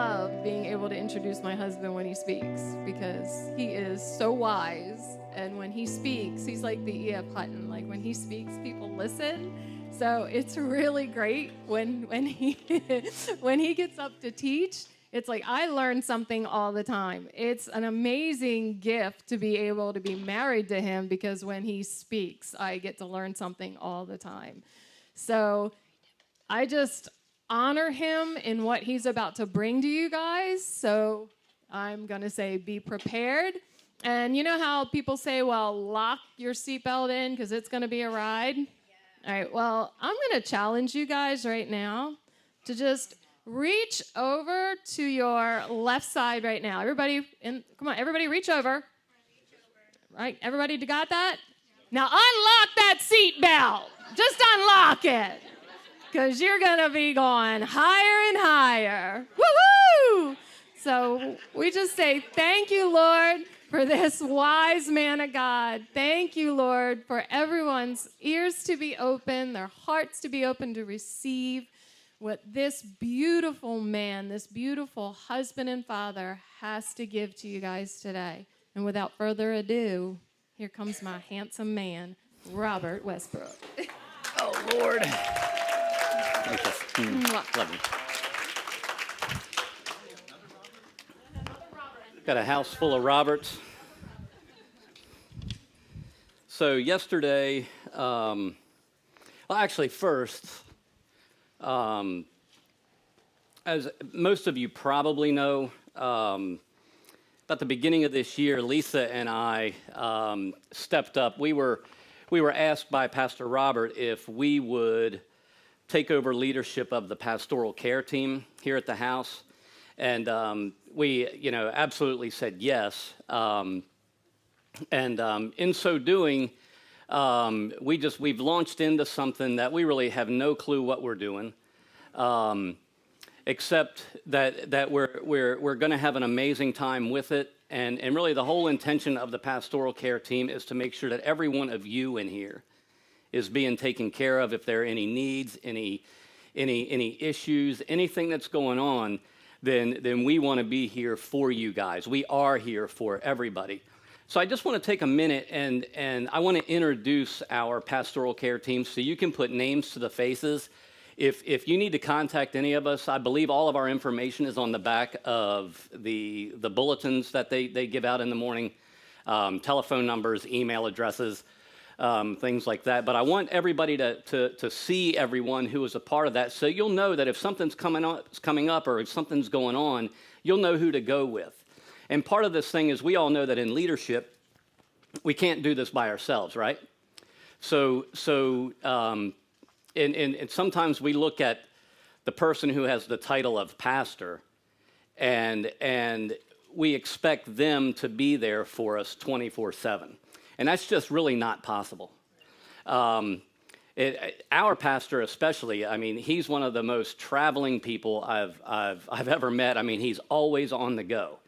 love being able to introduce my husband when he speaks because he is so wise. And when he speaks, he's like the E.F. Hutton. Like when he speaks, people listen. So it's really great when he when he gets up to teach. It's like I learn something all the time. It's an amazing gift to be able to be married to him because when he speaks, I get to learn something all the time. So I just honor him in what he's about to bring to you guys. So I'm going to say be prepared. And you know how people say, well, lock your seatbelt in because it's going to be a ride? Yeah. All right, well, I'm going to challenge you guys right now to just reach over to your left side right now. Everybody, come on, everybody reach over. Right, everybody got that? Now unlock that seatbelt. Just unlock it. Because you're going to be going higher and higher. Woo-hoo! So we just say, thank you, Lord, for this wise man of God. Thank you, Lord, for everyone's ears to be open, their hearts to be open to receive what this beautiful man, this beautiful husband and father has to give to you guys today. And without further ado, here comes my handsome man, Robert Westbrook. Oh, Lord. Thank you. Love you. Got a house full of Roberts. So yesterday, first, as most of you probably know, about the beginning of this year, Lisa and I stepped up. We were asked by Pastor Robert if we would take over leadership of the pastoral care team here at the house, and we, absolutely said yes. In so doing, we've launched into something that we really have no clue what we're doing, except that we're going to have an amazing time with it. And really the whole intention of the pastoral care team is to make sure that every one of you in here is being taken care of. If there are any needs, any issues, anything that's going on, then we want to be here for you guys. We are here for everybody. So I just want to take a minute and I want to introduce our pastoral care team so you can put names to the faces. If you need to contact any of us, I believe all of our information is on the back of the bulletins that they give out in the morning, telephone numbers, email addresses, things like that. But I want everybody to see everyone who is a part of that, so you'll know that if something's coming up or if something's going on, you'll know who to go with. And part of this thing is we all know that in leadership, we can't do this by ourselves, right? So sometimes we look at the person who has the title of pastor, and we expect them to be there for us 24/7, and that's just really not possible. Our pastor, especially, I mean, he's one of the most traveling people I've ever met. I mean, he's always on the go,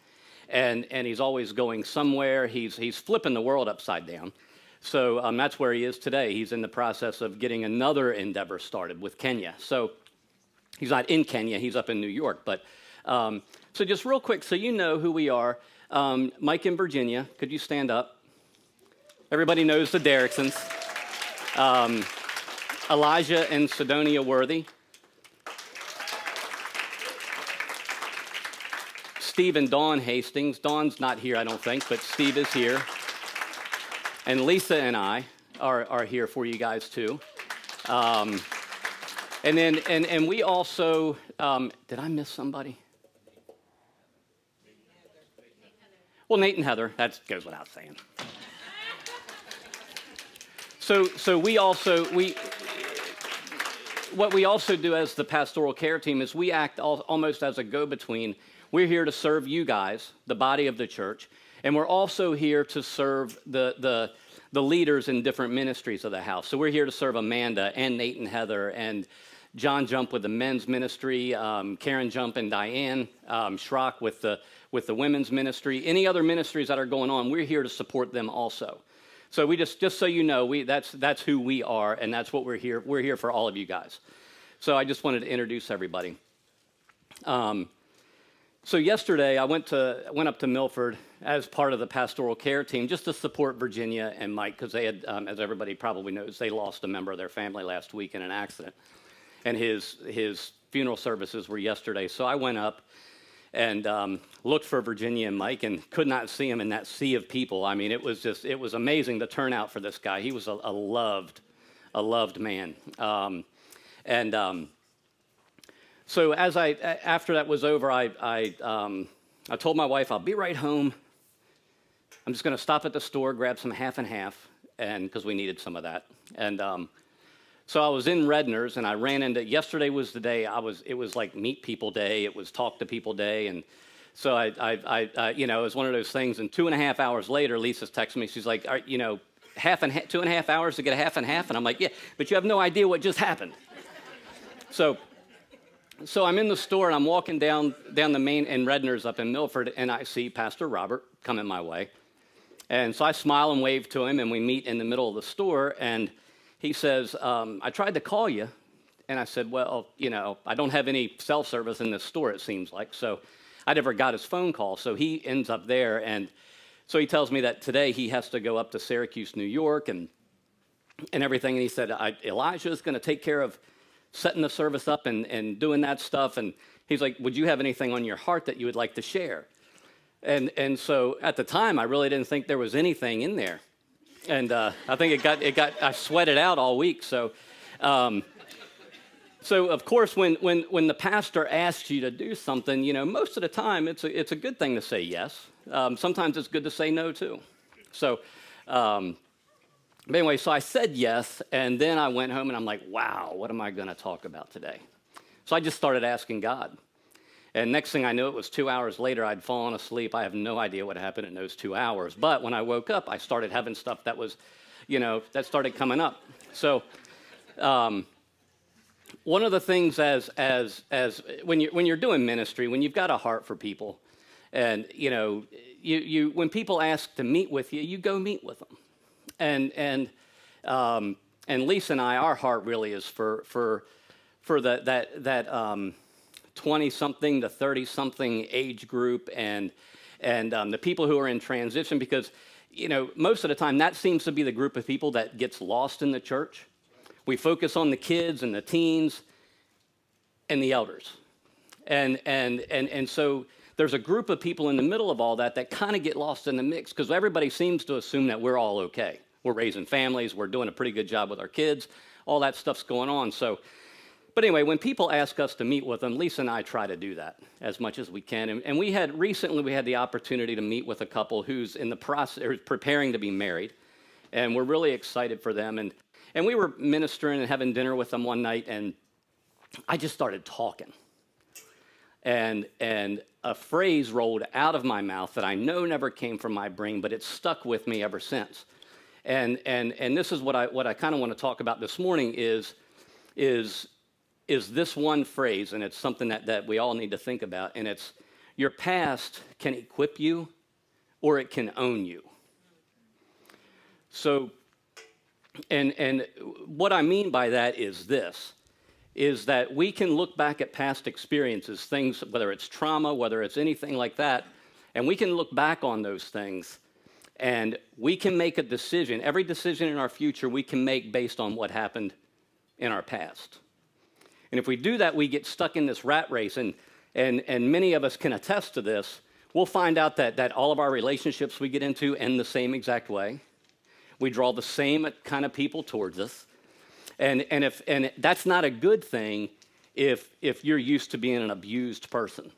and he's always going somewhere. He's flipping the world upside down. So that's where he is today. He's in the process of getting another endeavor started with Kenya. So he's not in Kenya, he's up in New York. But so just real quick, so you know who we are. Mike in Virginia, could you stand up? Everybody knows the Derricksons. Elijah and Sidonia Worthy. Steve and Dawn Hastings. Dawn's not here, I don't think, but Steve is here. And Lisa and I are here for you guys too. And we also, did I miss somebody? Well, Nate and Heather, that goes without saying. So what we also do as the pastoral care team is we act almost as a go-between. We're here to serve you guys, the body of the church. And we're also here to serve the leaders in different ministries of the house. So we're here to serve Amanda and Nate and Heather and John Jump with the men's ministry, Karen Jump and Diane Schrock with the women's ministry. Any other ministries that are going on, we're here to support them also. So we just so you know, that's who we are, and that's what we're here. We're here for all of you guys. So I just wanted to introduce everybody. So yesterday I went up to Milford as part of the pastoral care team just to support Virginia and Mike because they had, as everybody probably knows, they lost a member of their family last week in an accident, and his funeral services were yesterday. So I went up and looked for Virginia and Mike and could not see him in that sea of people. I mean, it was amazing the turnout for this guy. He was a loved man. So after that was over, I told my wife, I'll be right home. I'm just going to stop at the store, grab some half and half, and because we needed some of that. And so I was in Redner's, and I ran into. Yesterday was the day it was like meet people day. It was talk to people day, and so I it was one of those things. And 2.5 hours later, Lisa's texting me. She's like, 2.5 hours to get a half and half, and I'm like, yeah, but you have no idea what just happened. So I'm in the store, and I'm walking down the main in Redner's up in Milford, and I see Pastor Robert coming my way. And so I smile and wave to him, and we meet in the middle of the store, and he says, I tried to call you. And I said, well, I don't have any cell service in this store, it seems like. So I never got his phone call. So he ends up there, and so he tells me that today he has to go up to Syracuse, New York, and everything. And he said, Elijah's going to take care of setting the service up and doing that stuff. And he's like, would you have anything on your heart that you would like to share? And so at the time, I really didn't think there was anything in there. And I think I sweated out all week. So of course, when the pastor asks you to do something, most of the time it's a good thing to say yes. Sometimes it's good to say no too. So anyway, so I said yes, and then I went home and I'm like, wow, what am I going to talk about today? So I just started asking God. And next thing I knew, it was 2 hours later, I'd fallen asleep. I have no idea what happened in those 2 hours. But when I woke up, I started having stuff that was, that started coming up. So one of the things as when you're doing ministry, when you've got a heart for people, and, you when people ask to meet with you, you go meet with them. And Lisa and I, our heart really is for that 20-something to 30-something age group, and the people who are in transition, because most of the time that seems to be the group of people that gets lost in the church. We focus on the kids and the teens and the elders, and so there's a group of people in the middle of all that kind of get lost in the mix because everybody seems to assume that we're all okay. We're raising families. We're doing a pretty good job with our kids. All that stuff's going on. So. But anyway, when people ask us to meet with them, Lisa and I try to do that as much as we can. And we had the opportunity to meet with a couple who's in the process, or preparing to be married, and we're really excited for them. And we were ministering and having dinner with them one night, and I just started talking, and a phrase rolled out of my mouth that I know never came from my brain, but it's stuck with me ever since. And this is what I kind of want to talk about this morning is this one phrase, and it's something that we all need to think about, and it's, your past can equip you or it can own you. So, and what I mean by that is this, is that we can look back at past experiences, things, whether it's trauma, whether it's anything like that, and we can look back on those things, and we can make a decision. Every decision in our future we can make based on what happened in our past. And if we do that, we get stuck in this rat race, and many of us can attest to this. We'll find out that all of our relationships we get into end the same exact way. We draw the same kind of people towards us. And that's not a good thing if you're used to being an abused person.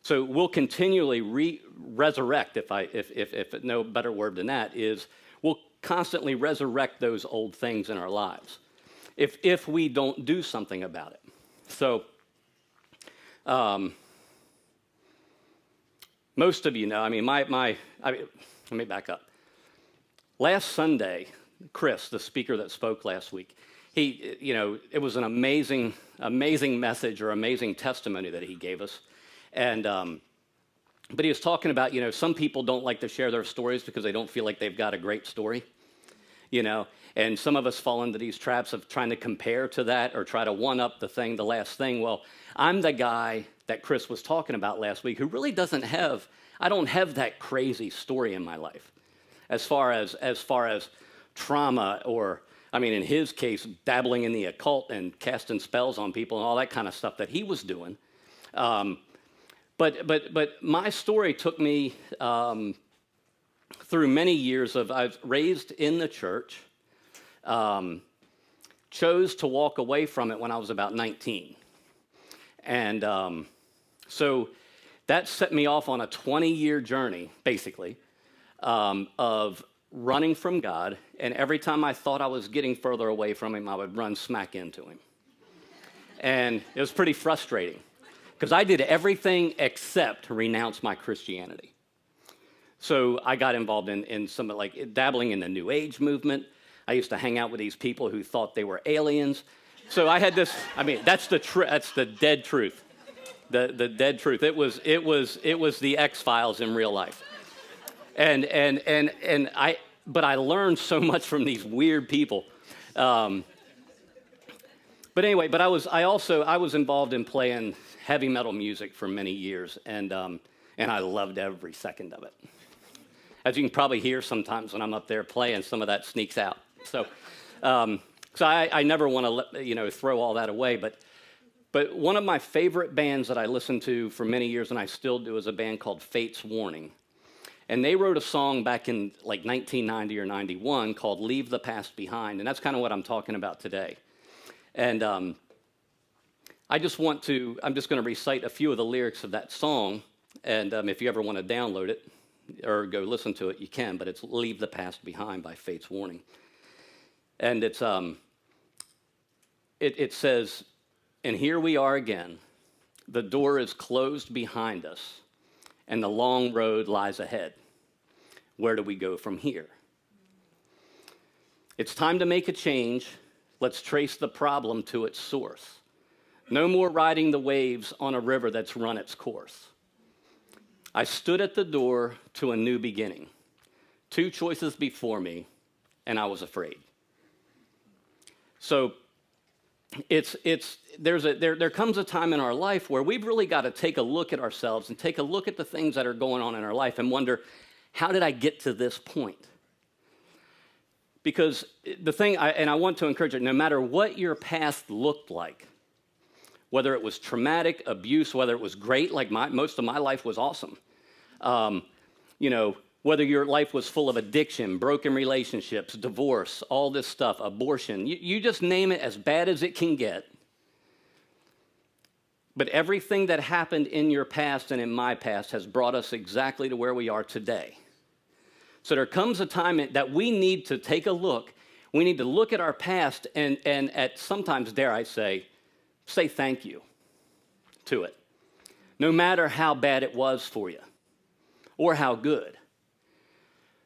So we'll continually resurrect, if no better word than that, is we'll constantly resurrect those old things in our lives if we don't do something about it. So most of you know, I mean, let me back up. Last Sunday, Chris, the speaker that spoke last week, it was an amazing message or amazing testimony that he gave us. And but he was talking about, some people don't like to share their stories because they don't feel like they've got a great story, and some of us fall into these traps of trying to compare to that or try to one up the last thing. Well, I'm the guy that Chris was talking about last week, who really doesn't have, I don't have that crazy story in my life as far as trauma or, I mean, in his case, dabbling in the occult and casting spells on people and all that kind of stuff that he was doing. But my story took me through many years of, I was raised in the church, chose to walk away from it when I was about 19. And so that set me off on a 20-year journey, basically, of running from God. And every time I thought I was getting further away from him, I would run smack into him. And it was pretty frustrating because I did everything except renounce my Christianity. So I got involved in some like dabbling in the New Age movement. I used to hang out with these people who thought they were aliens. So I had this, I mean, that's the dead truth. The dead truth. It was the X-Files in real life. But I learned so much from these weird people. But anyway, I was involved in playing heavy metal music for many years, and I loved every second of it. As you can probably hear sometimes when I'm up there playing, some of that sneaks out. So I never want to throw all that away. But one of my favorite bands that I listened to for many years, and I still do, is a band called Fate's Warning. And they wrote a song back in like 1990 or 91 called Leave the Past Behind. And that's kind of what I'm talking about today. And I'm just going to recite a few of the lyrics of that song. And if you ever want to download it or go listen to it, you can. But it's Leave the Past Behind by Fate's Warning. And it says, and here we are again. The door is closed behind us, and the long road lies ahead. Where do we go from here? It's time to make a change. Let's trace the problem to its source. No more riding the waves on a river that's run its course. I stood at the door to a new beginning. Two choices before me, and I was afraid. So there comes a time in our life where we've really got to take a look at ourselves and take a look at the things that are going on in our life and wonder, how did I get to this point? Because the thing, I want to encourage you, no matter what your past looked like, whether it was traumatic, abuse, whether it was great, like most of my life was awesome, whether your life was full of addiction, broken relationships, divorce, all this stuff, abortion, you just name it, as bad as it can get. But everything that happened in your past and in my past has brought us exactly to where we are today. So there comes a time that we need to take a look. We need to look at our past and at sometimes, dare I say thank you to it, no matter how bad it was for you or how good.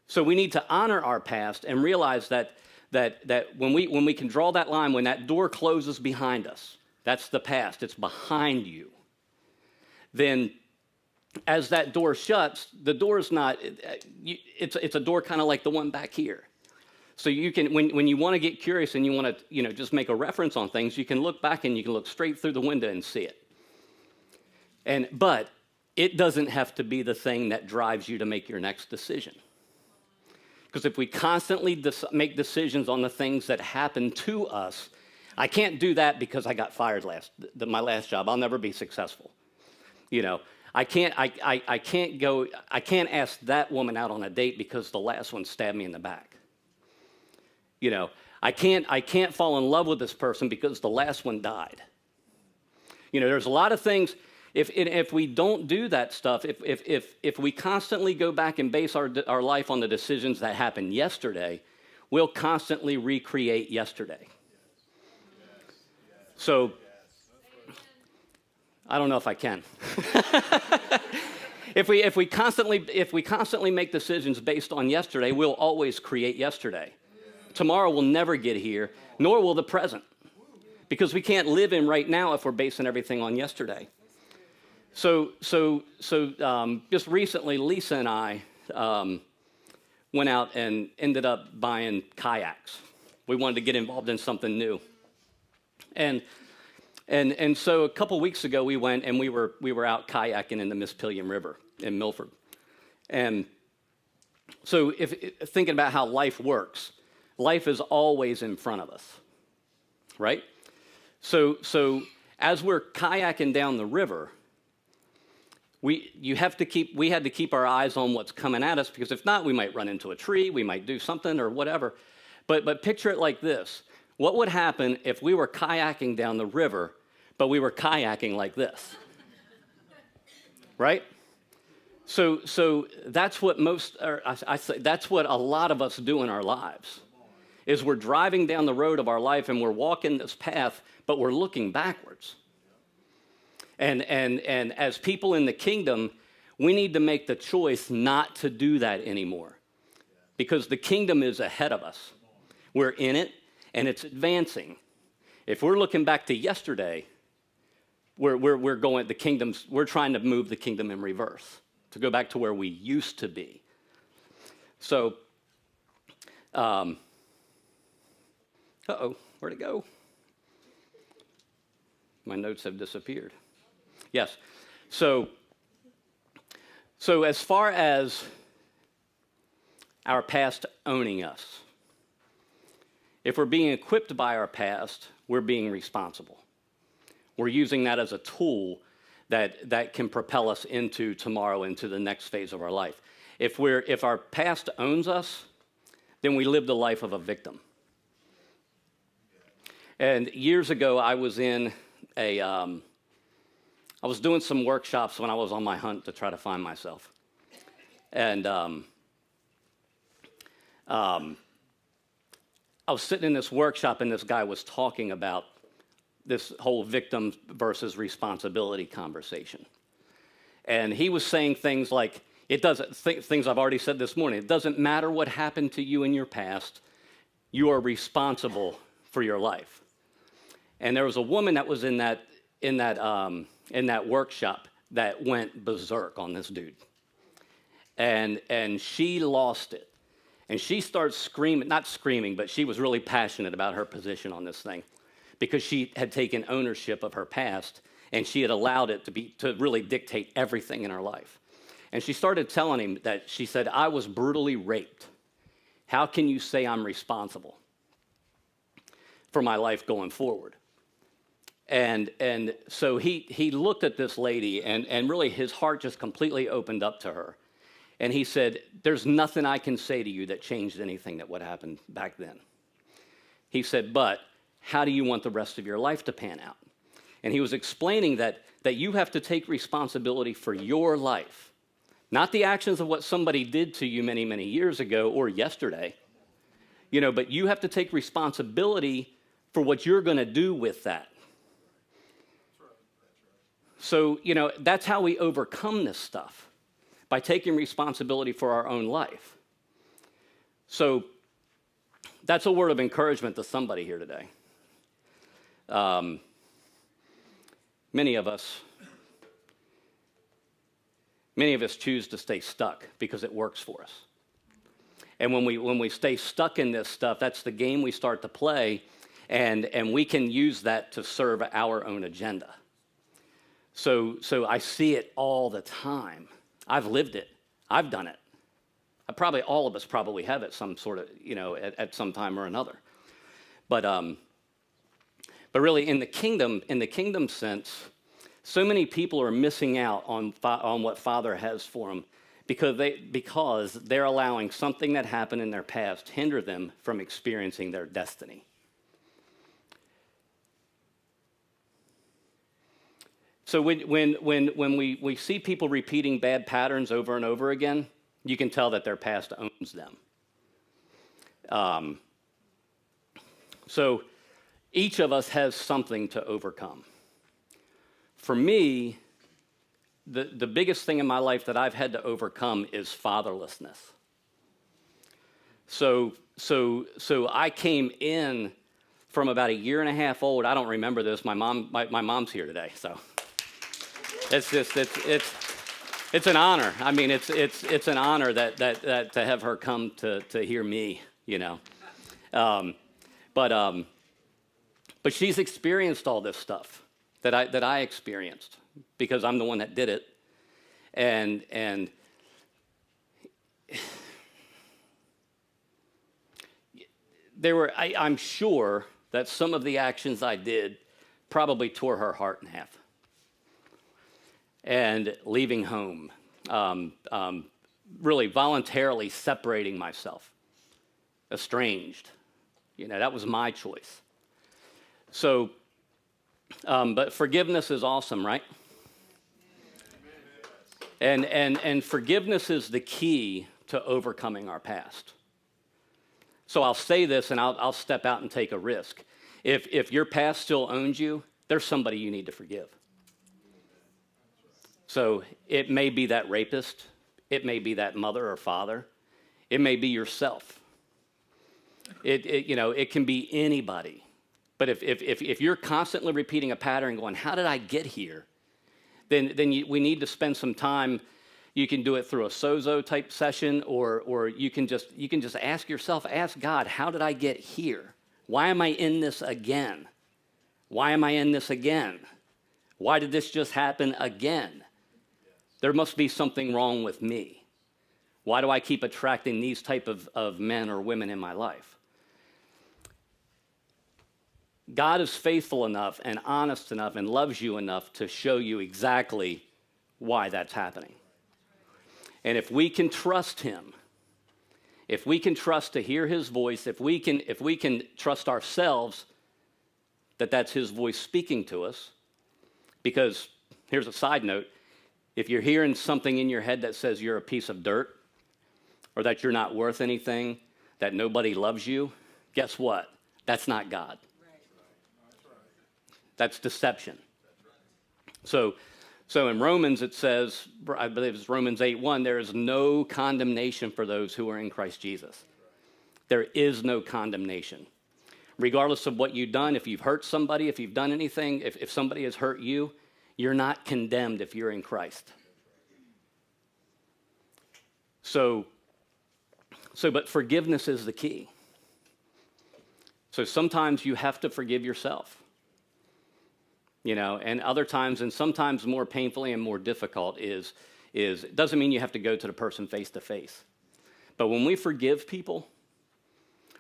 So we need to honor our past and realize that when we can draw that line, when that door closes behind us, that's the past, it's behind you. Then as that door shuts, the door is not, it's a door kind of like the one back here. So you can, when you want to get curious and you want to, just make a reference on things, you can look back and you can look straight through the window and see it. But it doesn't have to be the thing that drives you to make your next decision. Because if we constantly make decisions on the things that happen to us, I can't do that because I got fired my last job. I'll never be successful. I can't ask that woman out on a date because the last one stabbed me in the back. I can't fall in love with this person because the last one died. There's a lot of things. If we don't do that stuff, if we constantly go back and base our life on the decisions that happened yesterday, we'll constantly recreate yesterday. So, I don't know if I can. If we constantly make decisions based on yesterday, we'll always create yesterday. Tomorrow will never get here, nor will the present, because we can't live in right now if we're basing everything on yesterday. So just recently, Lisa and I went out and ended up buying kayaks. We wanted to get involved in something new. And And so a couple weeks ago, we went and we were out kayaking in the Mispillion River in Milford. And so if thinking about how life works, life is always in front of us, right? So as we're kayaking down the river, we had to keep our eyes on what's coming at us, because if not, we might run into a tree, we might do something or whatever. But picture it like this. What would happen if we were kayaking down the river, but we were kayaking like this? Right? So that's what that's what a lot of us do in our lives, is we're driving down the road of our life and we're walking this path, but we're looking backwards. And as people in the kingdom, we need to make the choice not to do that anymore, because the kingdom is ahead of us. We're in it, and it's advancing. If we're looking back to yesterday, we're going the kingdom's. We're trying to move the kingdom in reverse to go back to where we used to be. So, where'd it go? My notes have disappeared. Yes. So as far as our past owning us, if we're being equipped by our past, we're being responsible. We're using that as a tool that can propel us into tomorrow, into the next phase of our life. If our past owns us, then we live the life of a victim. And years ago, I was in I was doing some workshops when I was on my hunt to try to find myself. And I was sitting in this workshop, and this guy was talking about this whole victim versus responsibility conversation. And he was saying things like, things I've already said this morning, it doesn't matter what happened to you in your past, you are responsible for your life. And there was a woman that was in that workshop that went berserk on this dude. And she lost it. And she starts screaming, not screaming, but she was really passionate about her position on this thing, because she had taken ownership of her past, and she had allowed it to really dictate everything in her life. And she started telling him that, she said, I was brutally raped. How can you say I'm responsible for my life going forward? And so he looked at this lady, and really his heart just completely opened up to her. And he said, there's nothing I can say to you that changed anything that what happened back then. He said, but how do you want the rest of your life to pan out? And he was explaining that you have to take responsibility for your life, not the actions of what somebody did to you many, many years ago or yesterday, but you have to take responsibility for what you're going to do with that. So, that's how we overcome this stuff, by taking responsibility for our own life. So that's a word of encouragement to somebody here today. Many of us choose to stay stuck because it works for us. And when we stay stuck in this stuff, that's the game we start to play, and we can use that to serve our own agenda. So I see it all the time. I've lived it. I've done it. All of us probably have it some sort of, at some time or another. But really, in the kingdom sense, so many people are missing out on what Father has for them because they're allowing something that happened in their past hinder them from experiencing their destiny. So when we see people repeating bad patterns over and over again, you can tell that their past owns them. So each of us has something to overcome. For me, the biggest thing in my life that I've had to overcome is fatherlessness. So I came in from about a year and a half old. I don't remember this. My mom's here today, so. It's an honor. I mean, it's an honor that to have her come to hear me, But she's experienced all this stuff. that I experienced because I'm the one that did it. And I'm sure that some of the actions I did probably tore her heart in half. And leaving home, really voluntarily separating myself, estranged, that was my choice. So, but forgiveness is awesome, right? And forgiveness is the key to overcoming our past. So I'll say this and I'll step out and take a risk. If your past still owns you, there's somebody you need to forgive. So it may be that rapist, it may be that mother or father, it may be yourself. It can be anybody. But if you're constantly repeating a pattern going, how did I get here? Then we need to spend some time. You can do it through a sozo type session, or you can just ask yourself, ask God, how did I get here? Why am I in this again? Why am I in this again? Why did this just happen again? There must be something wrong with me. Why do I keep attracting these type of men or women in my life? God is faithful enough and honest enough and loves you enough to show you exactly why that's happening. And if we can trust him, if we can trust to hear his voice, if we can trust ourselves that that's his voice speaking to us, because here's a side note, if you're hearing something in your head that says you're a piece of dirt or that you're not worth anything, that nobody loves you, guess what? That's not God. That's deception. So in Romans it says, I believe it's Romans 8:1, there is no condemnation for those who are in Christ Jesus. There is no condemnation. Regardless of what you've done, if you've hurt somebody, if you've done anything, if somebody has hurt you, you're not condemned if you're in Christ. But forgiveness is the key. So sometimes you have to forgive yourself. And other times, and sometimes more painfully and more difficult is it doesn't mean you have to go to the person face to face. But when we forgive people,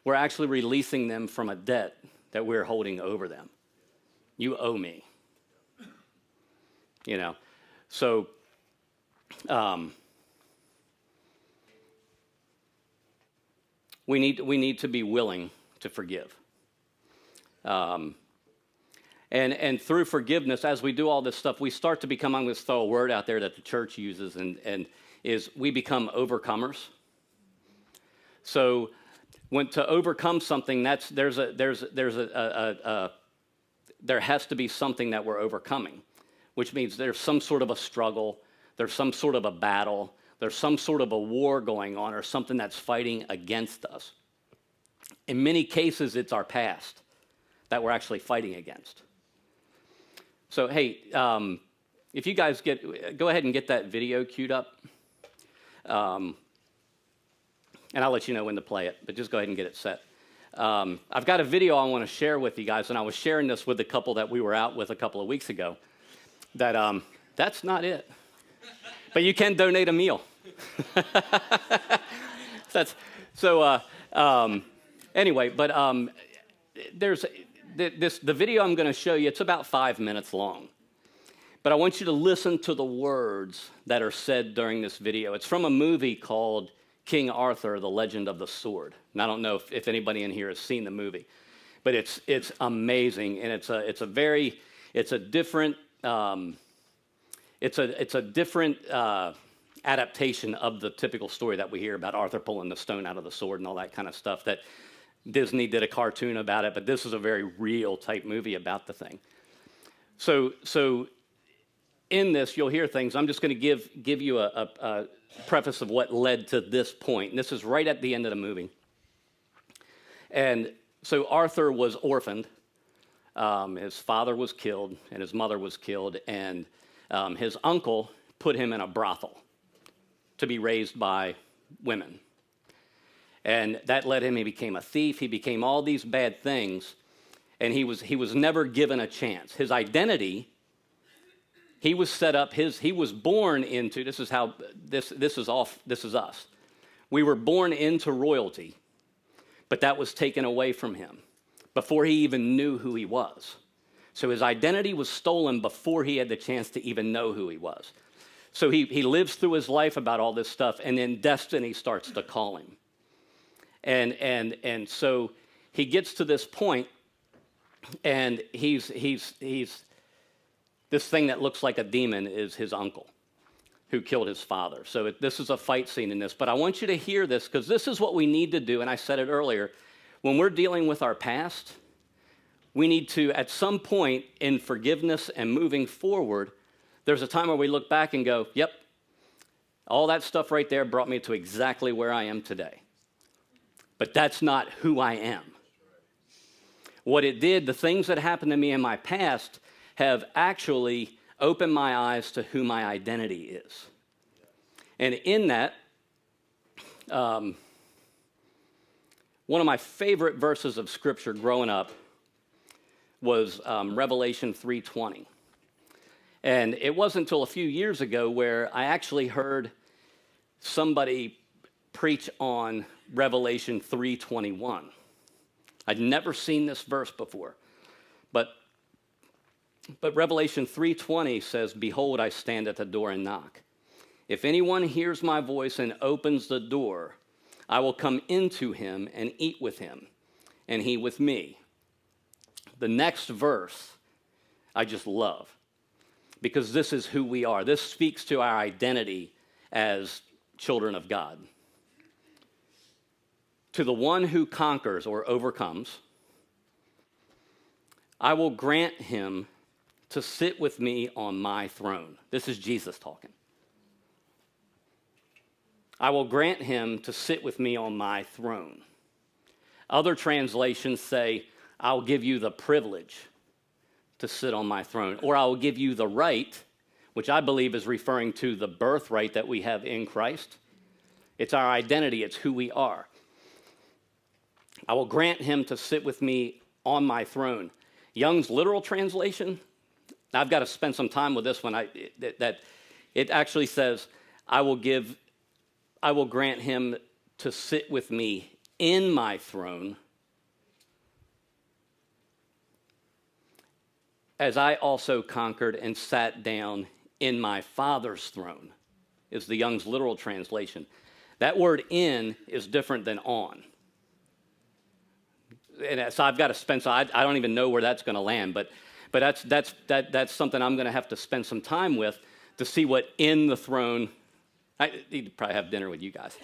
we're actually releasing them from a debt that we're holding over them. You owe me. So we need to be willing to forgive. And through forgiveness, as we do all this stuff, we start to become, I'm going to throw a word out there that the church uses, and is we become overcomers. So to overcome something, there has to be something that we're overcoming, which means there's some sort of a struggle, there's some sort of a battle, there's some sort of a war going on, or something that's fighting against us. In many cases, it's our past that we're actually fighting against. So, hey, if you guys go ahead and get that video queued up. And I'll let you know when to play it, but just go ahead and get it set. I've got a video I want to share with you guys, and I was sharing this with a couple that we were out with a couple of weeks ago, that's not it. But you can donate a meal. Anyway, but there's the video I'm going to show you. It's about 5 minutes long, but I want you to listen to the words that are said during this video. It's from a movie called King Arthur: The Legend of the Sword. And I don't know if anybody in here has seen the movie, but it's amazing, and it's a different adaptation of the typical story that we hear about Arthur pulling the stone out of the sword and all that kind of stuff that Disney did a cartoon about it, but this is a very real type movie about the thing. So in this, you'll hear things. I'm just going to give you a preface of what led to this point. And this is right at the end of the movie. And so Arthur was orphaned. His father was killed, and his mother was killed, and his uncle put him in a brothel to be raised by women. And that led him, he became a thief, he became all these bad things, and he was never given a chance. His identity He was set up, he was born into, this is us. We were born into royalty, but that was taken away from him before he even knew who he was. So his identity was stolen before he had the chance to even know who he was. So he lives through his life about all this stuff, and then destiny starts to call him. And so he gets to this point, and he's this thing that looks like a demon is his uncle who killed his father. So this is a fight scene in this. But I want you to hear this, because this is what we need to do, and I said it earlier. When we're dealing with our past, we need to, at some point in forgiveness and moving forward, there's a time where we look back and go, yep, all that stuff right there brought me to exactly where I am today. But that's not who I am. What it did, the things that happened to me in my past have actually opened my eyes to who my identity is. And in that, one of my favorite verses of Scripture growing up was Revelation 3:20. And it wasn't until a few years ago where I actually heard somebody preach on Revelation 3:21. I'd never seen this verse before. But Revelation 3:20 says, "Behold, I stand at the door and knock. If anyone hears my voice and opens the door, I will come into him and eat with him, and he with me." The next verse I just love, because this is who we are. This speaks to our identity as children of God. To the one who conquers or overcomes, I will grant him to sit with me on my throne. This is Jesus talking. I will grant him to sit with me on my throne. Other translations say, I'll give you the privilege to sit on my throne, or I will give you the right, which I believe is referring to the birthright that we have in Christ. It's our identity, it's who we are. I will grant him to sit with me on my throne. Young's literal translation, I've got to spend some time with this one. It actually says, I will grant him to sit with me in my throne, as I also conquered and sat down in my Father's throne, is the Young's literal translation. That word in is different than on. And so I've got to spend, so I don't even know where that's going to land, but that's something I'm going to have to spend some time with to see what in the throne. I need to probably have dinner with you guys,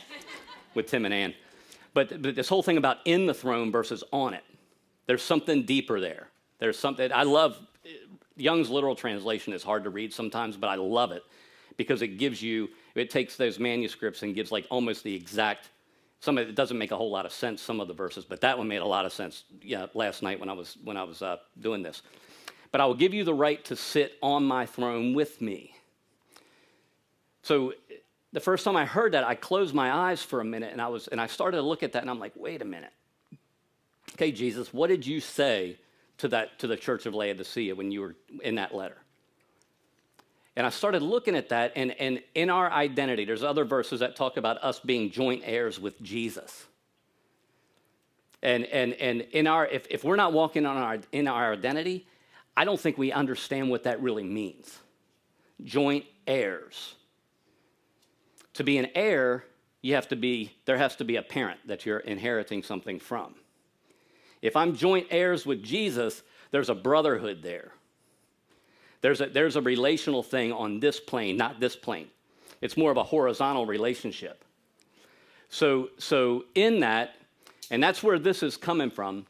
with Tim and Ann. But this whole thing about in the throne versus on it, there's something deeper there. There's something, I love, Young's literal translation is hard to read sometimes, but I love it because it gives you, it takes those manuscripts and gives like almost the exact, some of it doesn't make a whole lot of sense, some of the verses, but that one made a lot of sense last night when I was doing this. But I will give you the right to sit on my throne with me. So the first time I heard that, I closed my eyes for a minute and I started to look at that and I'm like, wait a minute. Okay, Jesus, what did you say to the church of Laodicea when you were in that letter? And I started looking at that, and in our identity, there's other verses that talk about us being joint heirs with Jesus. And in our, if we're not walking in our identity, I don't think we understand what that really means. Joint heirs. To be an heir, there has to be a parent that you're inheriting something from. If I'm joint heirs with Jesus, there's a brotherhood there. There's a relational thing on this plane, not this plane. It's more of a horizontal relationship. So in that, and that's where this is coming from,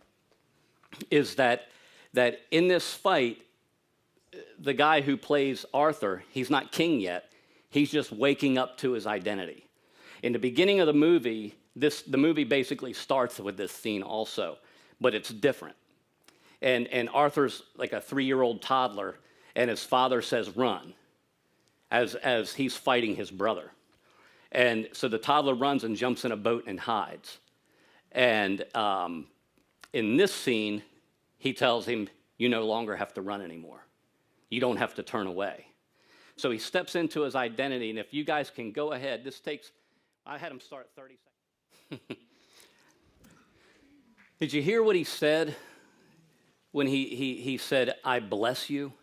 is that in this fight, the guy who plays Arthur, he's not king yet. He's just waking up to his identity. In the beginning of the movie, the movie basically starts with this scene also, but it's different. And Arthur's like a 3-year-old toddler, and his father says, run, as he's fighting his brother. And so the toddler runs and jumps in a boat and hides. And in this scene, he tells him, you no longer have to run anymore. You don't have to turn away. So he steps into his identity, and if you guys can go ahead, I had him start at 30 seconds. Did you hear what he said when he said, I bless you?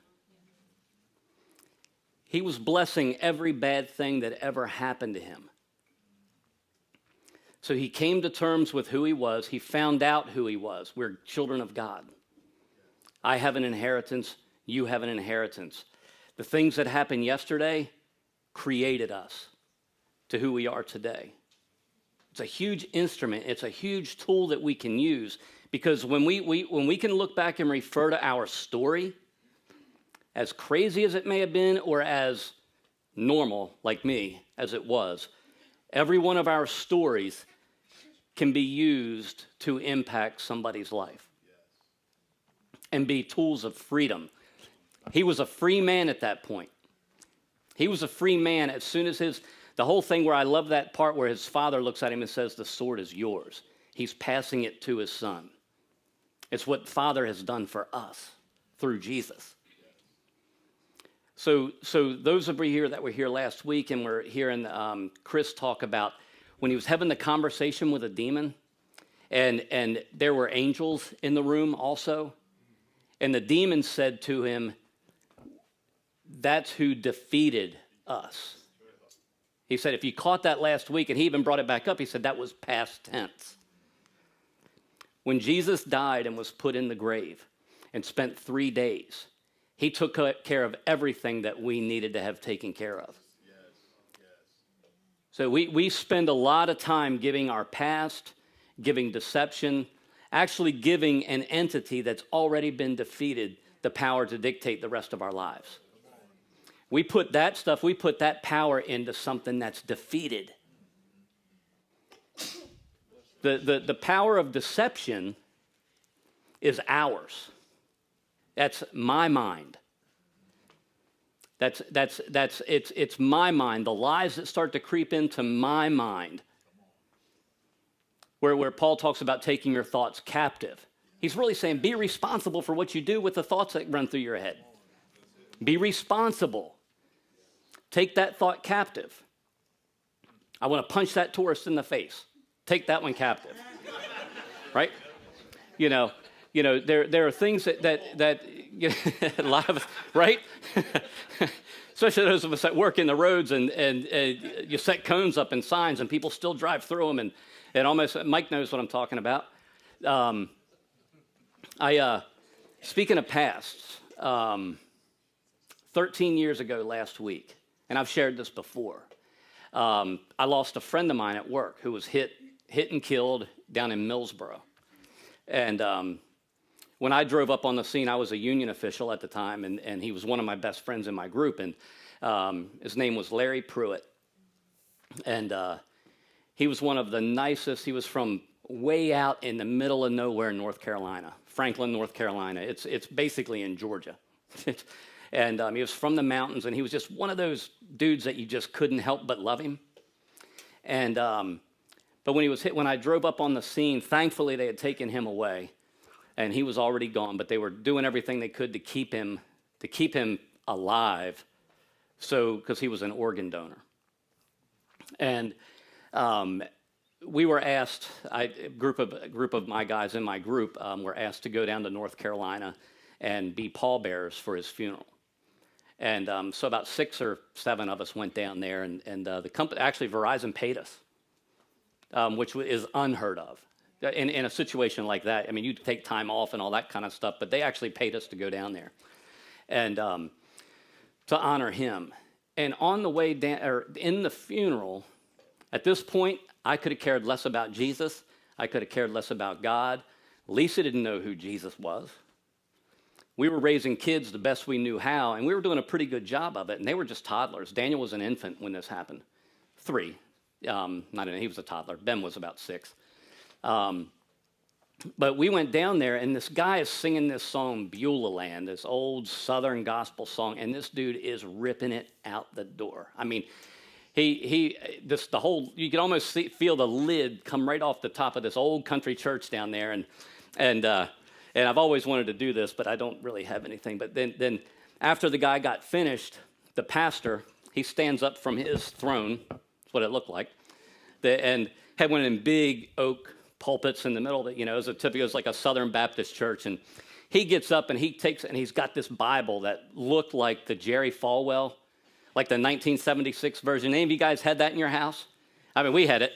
He was blessing every bad thing that ever happened to him. So he came to terms with who he was. He found out who he was. We're children of God. I have an inheritance. You have an inheritance. The things that happened yesterday created us to who we are today. It's a huge instrument. It's a huge tool that we can use, because when we can look back and refer to our story, as crazy as it may have been or as normal, like me, as it was, every one of our stories can be used to impact somebody's life and be tools of freedom. He was a free man at that point. He was a free man as soon as the whole thing where I love that part where his father looks at him and says, the sword is yours. He's passing it to his son. It's what Father has done for us through Jesus. So those of you here that were here last week and were hearing Chris talk about when he was having the conversation with a demon, and there were angels in the room also, and the demon said to him, that's who defeated us. He said, if you caught that last week, and he even brought it back up, he said that was past tense. When Jesus died and was put in the grave and spent 3 days, he took care of everything that we needed to have taken care of. So we spend a lot of time giving our past, giving deception, actually giving an entity that's already been defeated the power to dictate the rest of our lives. We put that power into something that's defeated. The power of deception is ours. That's my mind. It's my mind. The lies that start to creep into my mind. Where Paul talks about taking your thoughts captive. He's really saying be responsible for what you do with the thoughts that run through your head. Be responsible. Take that thought captive. I want to punch that tourist in the face. Take that one captive. Right? You know, there are things that a lot of us, right? Especially those of us that work in the roads and you set cones up and signs and people still drive through them and almost, Mike knows what I'm talking about. Speaking of pasts, 13 years ago last week, and I've shared this before, I lost a friend of mine at work who was hit and killed down in Millsboro. And when I drove up on the scene, I was a union official at the time, and he was one of my best friends in my group, and his name was Larry Pruitt. And he was one of the nicest. He was from way out in the middle of nowhere in North Carolina, Franklin, North Carolina. It's basically in Georgia. And he was from the mountains, and he was just one of those dudes that you just couldn't help but love him. And but when he was hit, when I drove up on the scene, thankfully they had taken him away, and he was already gone. But they were doing everything they could to keep him alive, so because he was an organ donor. And we were asked, a group of my guys in my group were asked to go down to North Carolina and be pallbearers for his funeral. And so about 6 or 7 of us went down there, and the company, actually Verizon paid us, which is unheard of. In a situation like that, I mean, you'd take time off and all that kind of stuff, but they actually paid us to go down there and to honor him. And on the way down, or in the funeral, at this point, I could have cared less about Jesus. I could have cared less about God. Lisa didn't know who Jesus was. We were raising kids the best we knew how, and we were doing a pretty good job of it, and they were just toddlers. Daniel was an infant when this happened. 3. He was a toddler. Ben was about 6. But we went down there, and this guy is singing this song, Beulah Land, this old Southern gospel song, and this dude is ripping it out the door. I mean, you could almost feel the lid come right off the top of this old country church down there, and I've always wanted to do this, but I don't really have anything. But then after the guy got finished, the pastor, he stands up from his throne. That's what it looked like. And had one of them big oak pulpits in the middle of it, it was like a Southern Baptist church. And he gets up and he's got this Bible that looked like the Jerry Falwell, like the 1976 version. Any of you guys had that in your house? I mean, we had it,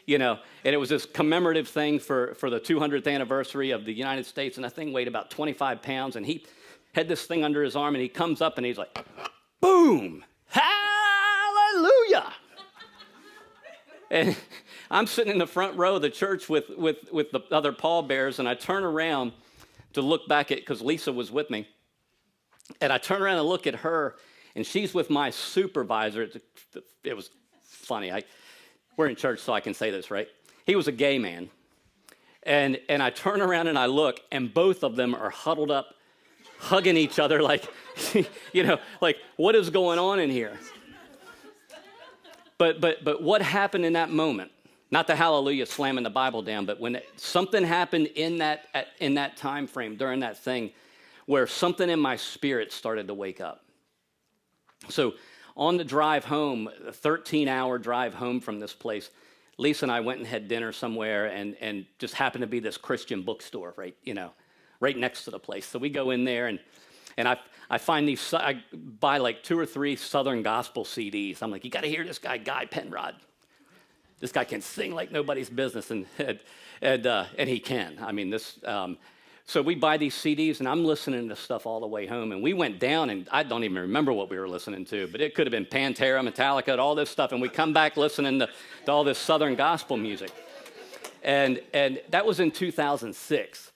and it was this commemorative thing for the 200th anniversary of the United States, and that thing weighed about 25 pounds, and he had this thing under his arm, and he comes up and he's like, boom, hallelujah. And I'm sitting in the front row of the church with the other pallbearers, and I turn around to look back because Lisa was with me, and I turn around and look at her, and she's with my supervisor. It was funny. We're in church, so I can say this, right? He was a gay man. And I turn around and I look, and both of them are huddled up, hugging each other like, like, what is going on in here? But what happened in that moment? Not the hallelujah slamming the Bible down, but when something happened in that time frame during that thing where something in my spirit started to wake up. So on the drive home, a 13-hour drive home from this place, Lisa and I went and had dinner somewhere and just happened to be this Christian bookstore, right next to the place. So we go in there and I find I buy like 2 or 3 Southern gospel CDs. I'm like, you got to hear this guy, Guy Penrod. This guy can sing like nobody's business, and he can. I mean, so we buy these CDs, and I'm listening to stuff all the way home. And we went down, and I don't even remember what we were listening to, but it could have been Pantera, Metallica, all this stuff. And we come back listening to all this Southern gospel music. And that was in 2006.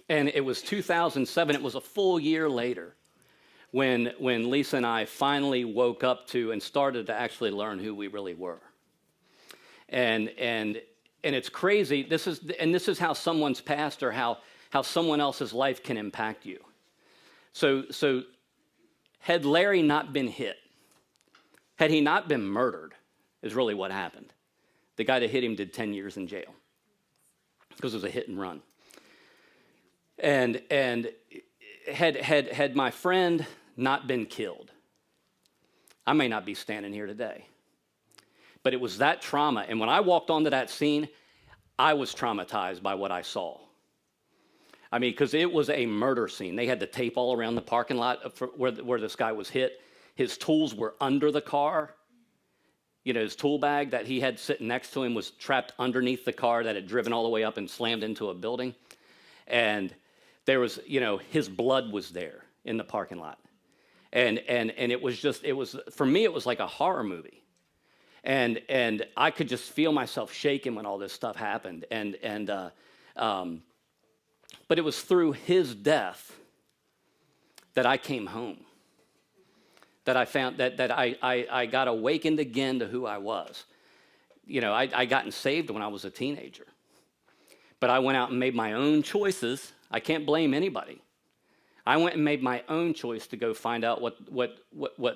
And it was 2007. It was a full year later when Lisa and I finally woke up to and started to actually learn who we really were. And it's crazy. This is how someone's past or how someone else's life can impact you. So had Larry not been hit, had he not been murdered, is really what happened. The guy that hit him did 10 years in jail because it was a hit and run. And had my friend not been killed, I may not be standing here today. But it was that trauma. And when I walked onto that scene, I was traumatized by what I saw. I mean, because it was a murder scene. They had the tape all around the parking lot where this guy was hit. His tools were under the car. His tool bag that he had sitting next to him was trapped underneath the car that had driven all the way up and slammed into a building. And there was, his blood was there in the parking lot. And it was for me, it was like a horror movie. And I could just feel myself shaking when all this stuff happened. But it was through his death that I came home, that I found that I got awakened again to who I was. I gotten saved when I was a teenager, but I went out and made my own choices. I can't blame anybody. I went and made my own choice to go find out what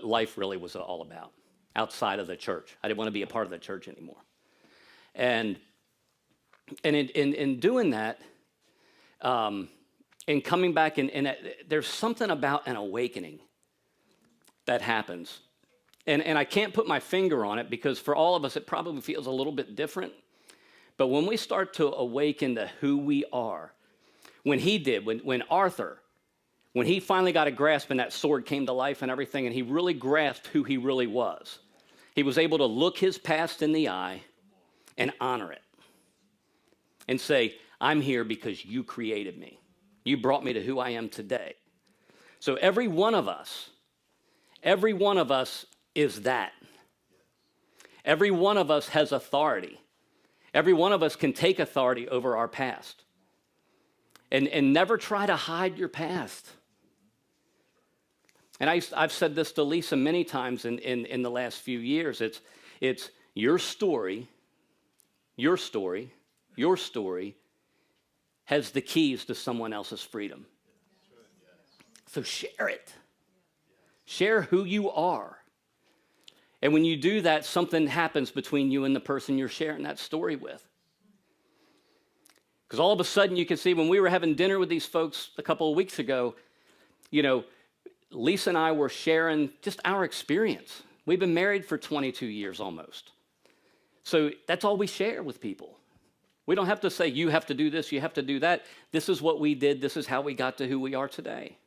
life really was all about. Outside of the church. I didn't want to be a part of the church anymore. And in doing that, and coming back, and there's something about an awakening that happens. And I can't put my finger on it because for all of us, it probably feels a little bit different. But when we start to awaken to who we are, when Arthur, when he finally got a grasp and that sword came to life and everything, and he really grasped who he really was, he was able to look his past in the eye and honor it and say, I'm here because you created me. You brought me to who I am today. So every one of us is that. Every one of us has authority. Every one of us can take authority over our past. And never try to hide your past. And I've said this to Lisa many times in the last few years. It's your story has the keys to someone else's freedom. So share it. Share who you are. And when you do that, something happens between you and the person you're sharing that story with. Because all of a sudden you can see when we were having dinner with these folks a couple of weeks ago, Lisa and I were sharing just our experience. We've been married for 22 years almost. So that's all we share with people. We don't have to say, you have to do this, you have to do that. This is what we did. This is how we got to who we are today.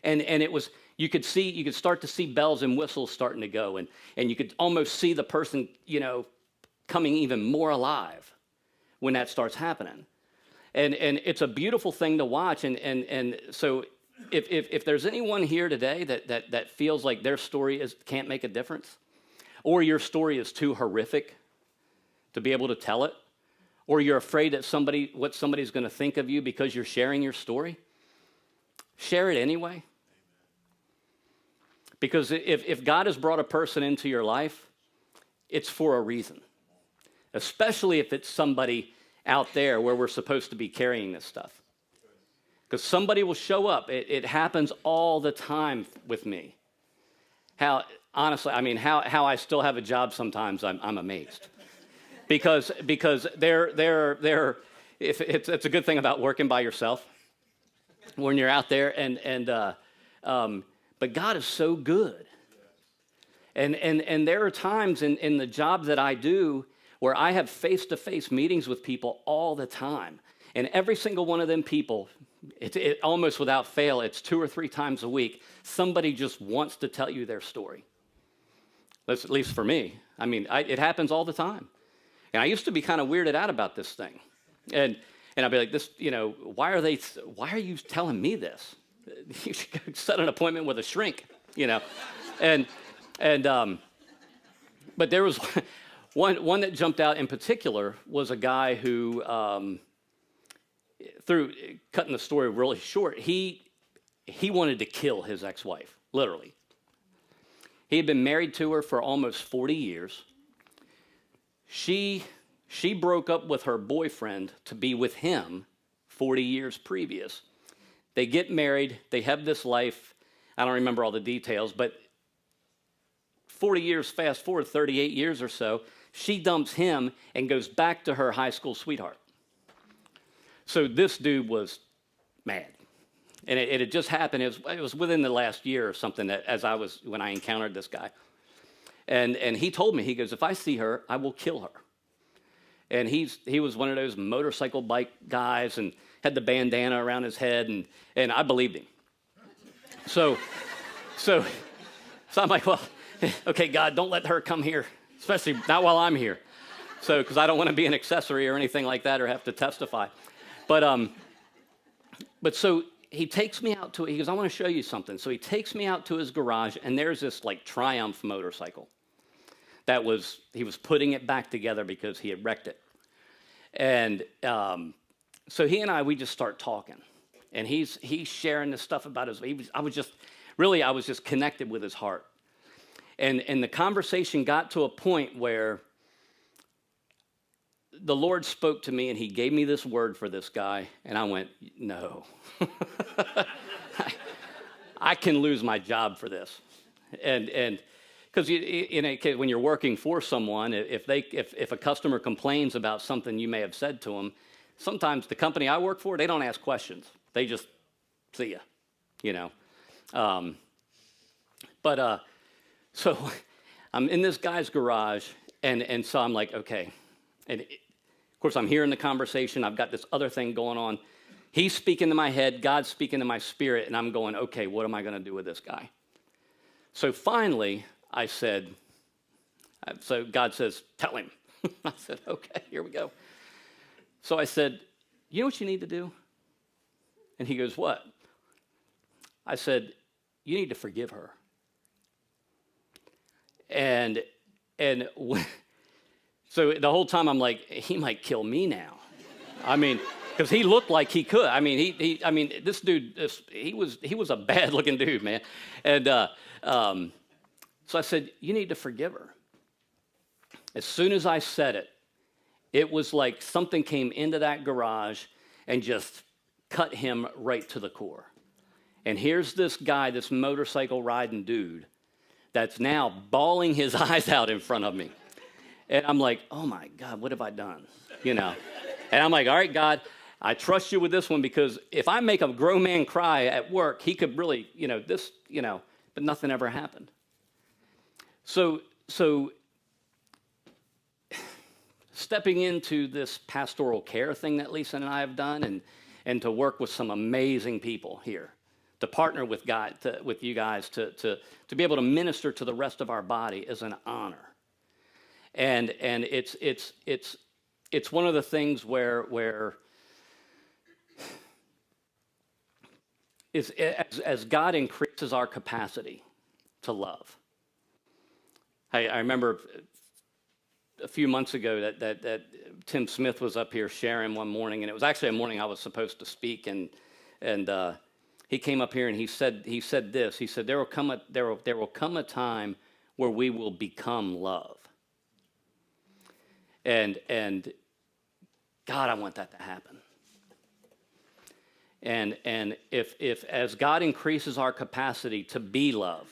And it was, you could start to see bells and whistles starting to go. And you could almost see the person, coming even more alive when that starts happening. And it's a beautiful thing to watch. And so if there's anyone here today that feels like their story can't make a difference, or your story is too horrific to be able to tell it, or you're afraid that what somebody's going to think of you because you're sharing your story, share it anyway. Because if God has brought a person into your life, it's for a reason, especially if it's somebody out there where we're supposed to be carrying this stuff. Because somebody will show up. It happens all the time with me. Honestly, how I still have a job sometimes, I'm amazed. Because they're it's a good thing about working by yourself when you're out there, but God is so good. And there are times in the job that I do where I have face-to-face meetings with people all the time. And every single one of them people, it almost without fail, it's 2 or 3 times a week, somebody just wants to tell you their story. That's at least for me. It happens all the time. And I used to be kind of weirded out about this thing. And I'd be like, why are you telling me this? You should go set an appointment with a shrink, But there was one that jumped out in particular was a guy who, through cutting the story really short, he wanted to kill his ex-wife, literally. He had been married to her for almost 40 years. She broke up with her boyfriend to be with him 40 years previous. They get married. They have this life. I don't remember all the details, but 40 years, fast forward 38 years or so, she dumps him and goes back to her high school sweetheart. So this dude was mad. And it had just happened. It was within the last year or something when I encountered this guy. And he told me, he goes, if I see her, I will kill her. And he was one of those motorcycle bike guys and had the bandana around his head, and I believed him. So I'm like, well, okay, God, don't let her come here, especially not while I'm here. So, because I don't want to be an accessory or anything like that or have to testify. But so he takes me out he goes, I want to show you something. So he takes me out to his garage, and there's this like Triumph motorcycle he was putting it back together because he had wrecked it. And so he and we just start talking, and he's sharing this stuff about I was just connected with his heart. And the conversation got to a point where the Lord spoke to me, and he gave me this word for this guy, and I went, no. I can lose my job for this. And because when you're working for someone, if a customer complains about something you may have said to them, sometimes the company I work for, they don't ask questions. They just see you, So I'm in this guy's garage, and so I'm like, okay. And of course, I'm hearing the conversation. I've got this other thing going on. He's speaking to my head. God's speaking to my spirit. And I'm going, okay, what am I going to do with this guy? So finally, I said, so God says, tell him. I said, okay, here we go. So I said, you know what you need to do? And he goes, what? I said, you need to forgive her. And so the whole time I'm like, he might kill me now. Because he looked like he could. This dude, he was a bad looking dude, man. And so I said, you need to forgive her. As soon as I said it, it was like something came into that garage and just cut him right to the core. And here's this guy, this motorcycle riding dude, that's now bawling his eyes out in front of me. And I'm like, oh my God, what have I done? And I'm like, all right, God, I trust you with this one because if I make a grown man cry at work, he could really, but nothing ever happened. So stepping into this pastoral care thing that Lisa and I have done and to work with some amazing people here, to partner with you guys to be able to minister to the rest of our body is an honor. And it's one of the things where as God increases our capacity to love. I remember a few months ago that Tim Smith was up here sharing one morning, and it was actually a morning I was supposed to speak, and he came up here and he said this. He said, there will come a time where we will become love. And God, I want that to happen. And if as God increases our capacity to be love,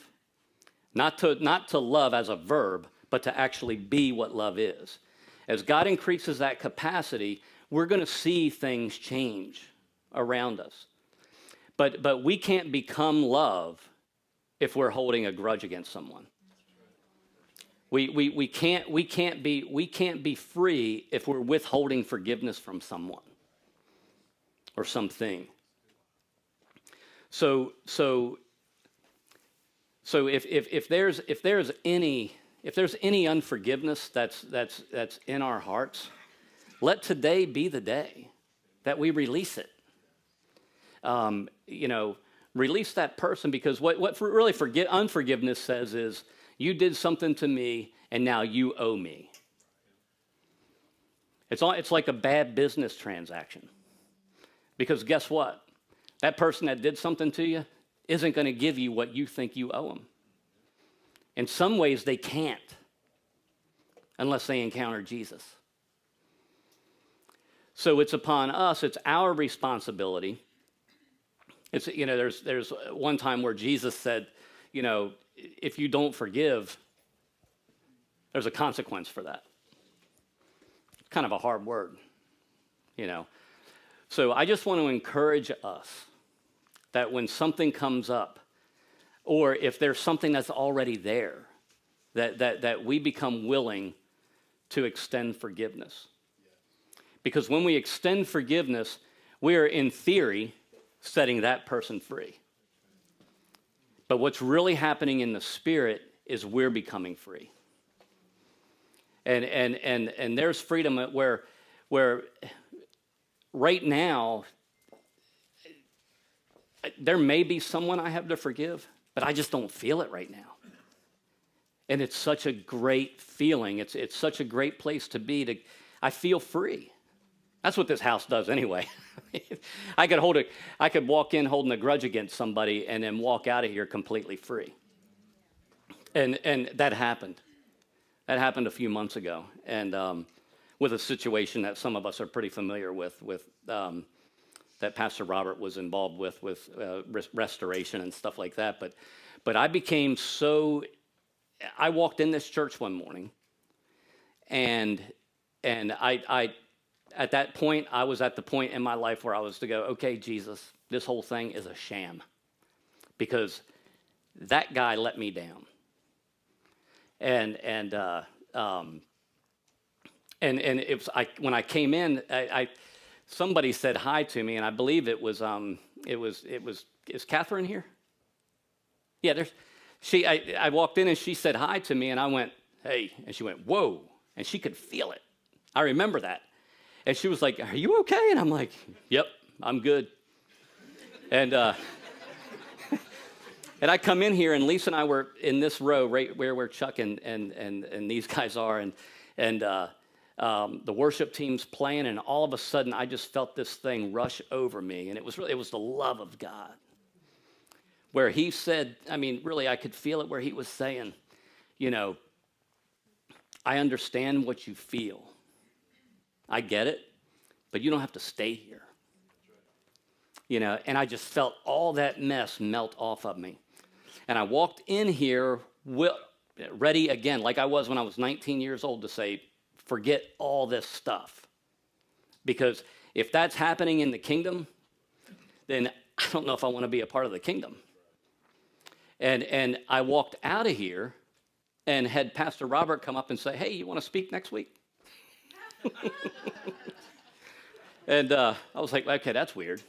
not to love as a verb, but to actually be what love is. As God increases that capacity, we're going to see things change around us. But we can't become love if we're holding a grudge against someone. We can't be free if we're withholding forgiveness from someone or something. So if there's any unforgiveness that's in our hearts, let today be the day that we release it. Release that person, because what really unforgiveness says is, you did something to me and now you owe me. It's like a bad business transaction. Because guess what? That person that did something to you isn't going to give you what you think you owe them. In some ways, they can't unless they encounter Jesus. So it's upon us, it's our responsibility. There's one time where Jesus said, if you don't forgive, there's a consequence for that. It's kind of a hard word, So I just want to encourage us that when something comes up, or if there's something that's already there, that we become willing to extend forgiveness. Because when we extend forgiveness, we are, in theory, setting that person free. But what's really happening in the spirit is we're becoming free. And there's freedom where right now, there may be someone I have to forgive, but I just don't feel it right now. And it's such a great feeling. It's such a great place to be. I feel free. That's what this house does anyway. I could walk in holding a grudge against somebody and then walk out of here completely free. And that happened. That happened a few months ago, and with a situation that some of us are pretty familiar with that Pastor Robert was involved with restoration and stuff like that. But I became so. I walked in this church one morning, and I at that point, I was at the point in my life where I was to go, okay, Jesus, this whole thing is a sham, because that guy let me down. And it was when I came in, somebody said hi to me, and I believe it was is Catherine here? Yeah, I walked in and she said hi to me, and I went, hey, and she went, whoa, and she could feel it. I remember that. And she was like, are you okay? And I'm like, yep, I'm good. And and I come in here, and Lisa and I were in this row right where Chuck and these guys are, and the worship team's playing, and all of a sudden I just felt this thing rush over me, and it was the love of God. Where he said, really I could feel it, where he was saying, I understand what you feel. I get it, but you don't have to stay here. And I just felt all that mess melt off of me. And I walked in here ready again, like I was when I was 19 years old, to say, forget all this stuff. Because if that's happening in the kingdom, then I don't know if I want to be a part of the kingdom. And I walked out of here and had Pastor Robert come up and say, hey, you want to speak next week? And I was like, okay, that's weird.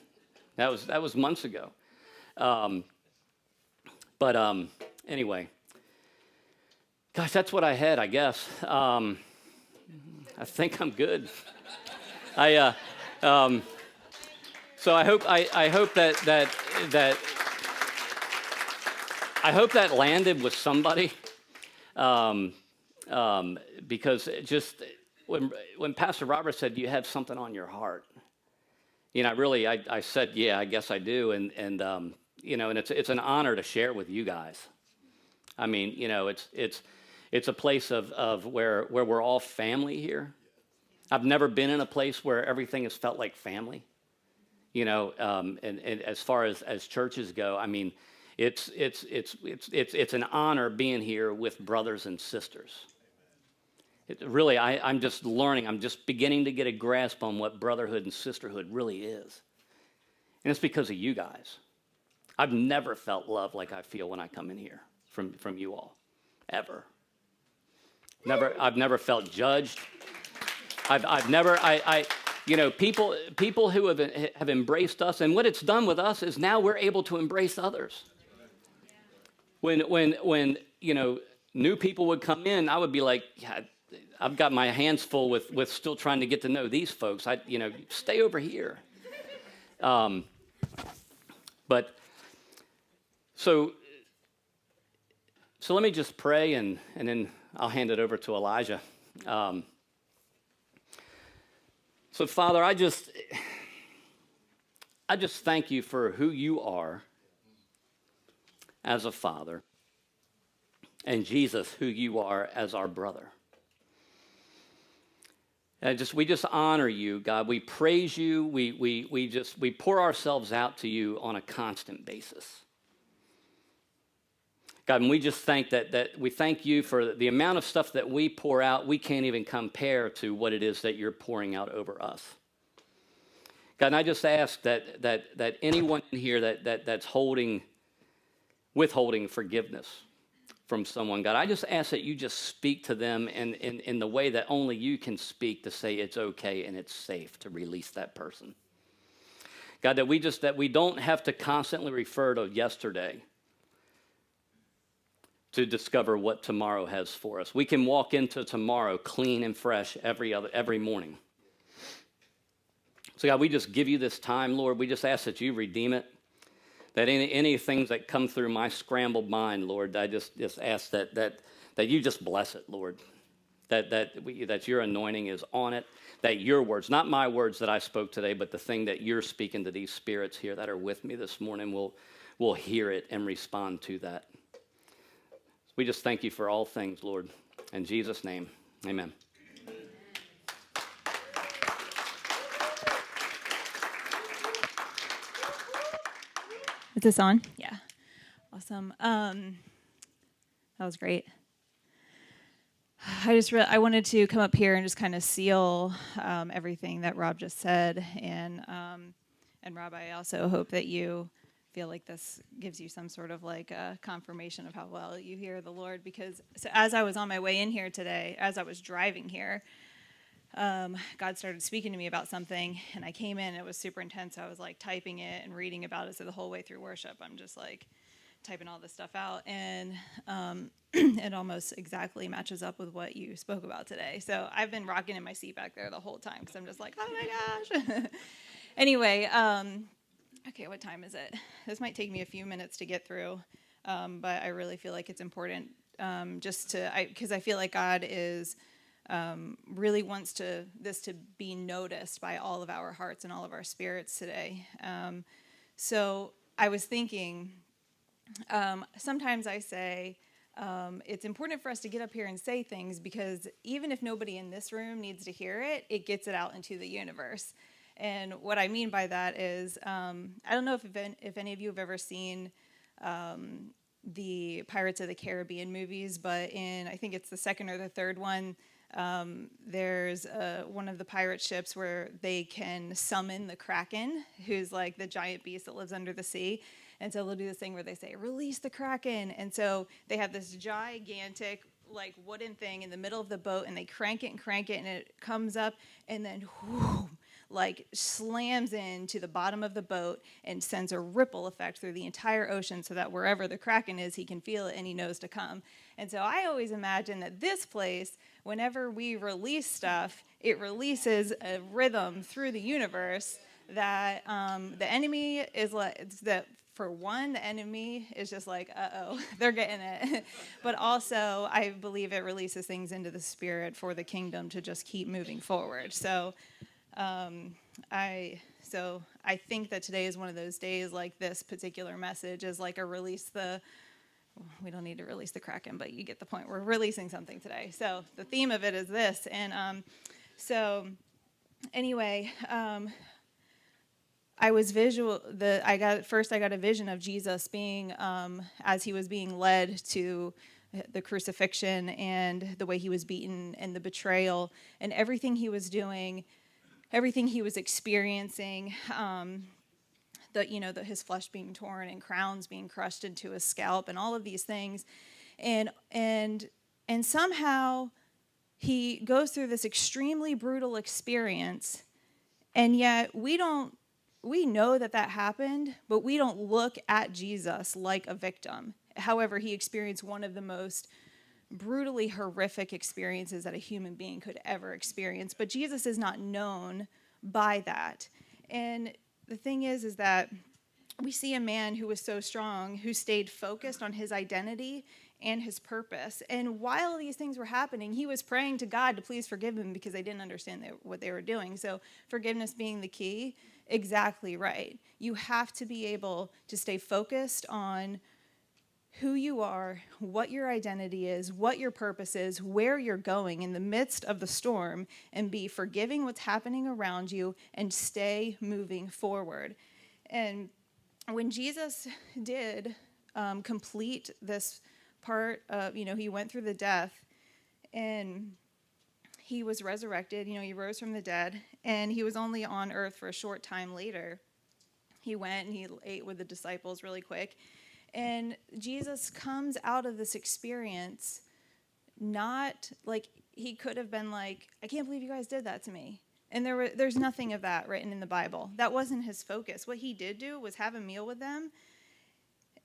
That was months ago. Anyway, gosh, that's what I had, I guess. I think I'm good. So I hope that landed with somebody, because it just when Pastor Robert said, "Do you have something on your heart?" I said, "Yeah, I guess I do," and it's an honor to share with you guys. I mean, it's a place of where we're all family here. I've never been in a place where everything has felt like family. And as far as churches go, I mean, it's an honor being here with brothers and sisters. I'm just learning. I'm just beginning to get a grasp on what brotherhood and sisterhood really is, and it's because of you guys. I've never felt love like I feel when I come in here from you all, ever. I've never felt judged. People who have embraced us, and what it's done with us is now we're able to embrace others. When new people would come in, I would be like, yeah, I've got my hands full with still trying to get to know these folks. Stay over here. So let me just pray, and then I'll hand it over to Elijah. So, Father, I just thank you for who you are as a father, and Jesus, who you are as our brother. And we just honor you, God. We praise you. We pour ourselves out to you on a constant basis. God, and we just thank that we thank you for the amount of stuff that we pour out. We can't even compare to what it is that you're pouring out over us. God, and I just ask that anyone here that's withholding forgiveness from someone, God, I just ask that you just speak to them in the way that only you can speak, to say it's okay and it's safe to release that person. God, that we don't have to constantly refer to yesterday to discover what tomorrow has for us. We can walk into tomorrow clean and fresh every morning. So God, we just give you this time, Lord. We just ask that you redeem it. That any things that come through my scrambled mind, Lord, I just ask that you just bless it, Lord. That your anointing is on it. That your words, not my words that I spoke today, but the thing that you're speaking to these spirits here that are with me this morning will hear it and respond to that. We just thank you for all things, Lord. In Jesus' name, amen. Is this on? Yeah. Awesome. That was great. I wanted to come up here and just kind of seal everything that Rob just said. And Rob, I also hope that you feel like this gives you some sort of like a confirmation of how well you hear the Lord. Because as I was on my way in here today, as I was driving here, God started speaking to me about something, and I came in, and it was super intense. I was like typing it and reading about it. So the whole way through worship, I'm just like typing all this stuff out, and it almost exactly matches up with what you spoke about today. So I've been rocking in my seat back there the whole time because I'm just like, oh my gosh. Anyway, okay, what time is it? This might take me a few minutes to get through, but I really feel like it's important because I feel like God is really wants this to be noticed by all of our hearts and all of our spirits today. So I was thinking, sometimes I say it's important for us to get up here and say things because even if nobody in this room needs to hear it, it gets it out into the universe. And what I mean by that is, I don't know if any of you have ever seen the Pirates of the Caribbean movies, but I think it's the second or the third one, There's one of the pirate ships where they can summon the Kraken, who's like the giant beast that lives under the sea. And so they'll do this thing where they say, release the Kraken. And so they have this gigantic like wooden thing in the middle of the boat, and they crank it, and it comes up, and then whoo, like slams into the bottom of the boat and sends a ripple effect through the entire ocean, so that wherever the Kraken is, he can feel it and he knows to come. And so I always imagine that this place, whenever we release stuff, it releases a rhythm through the universe that the enemy is like, that for one, the enemy is just like, uh-oh, they're getting it. But also, I believe it releases things into the spirit for the kingdom to just keep moving forward. So I think that today is one of those days, like this particular message is like a we don't need to release the Kraken, but you get the point. We're releasing something today. So the theme of it is this. And anyway, I got a vision of Jesus being, as he was being led to the crucifixion and the way he was beaten and the betrayal and everything he was doing, everything he was experiencing, his flesh being torn and crowns being crushed into his scalp and all of these things. And somehow he goes through this extremely brutal experience, and yet we know that happened, but we don't look at Jesus like a victim. However, he experienced one of the most brutally horrific experiences that a human being could ever experience. But Jesus is not known by that. And the thing is that we see a man who was so strong, who stayed focused on his identity and his purpose. And while these things were happening, he was praying to God to please forgive him because they didn't understand what they were doing. So forgiveness being the key, exactly right. You have to be able to stay focused on who you are, what your identity is, what your purpose is, where you're going in the midst of the storm, and be forgiving what's happening around you and stay moving forward. And when Jesus did complete this part of, he went through the death and he was resurrected, he rose from the dead, and he was only on earth for a short time later. He went and he ate with the disciples really quick. And Jesus comes out of this experience not like he could have been like, I can't believe you guys did that to me. And there's nothing of that written in the Bible. That wasn't his focus. What he did do was have a meal with them.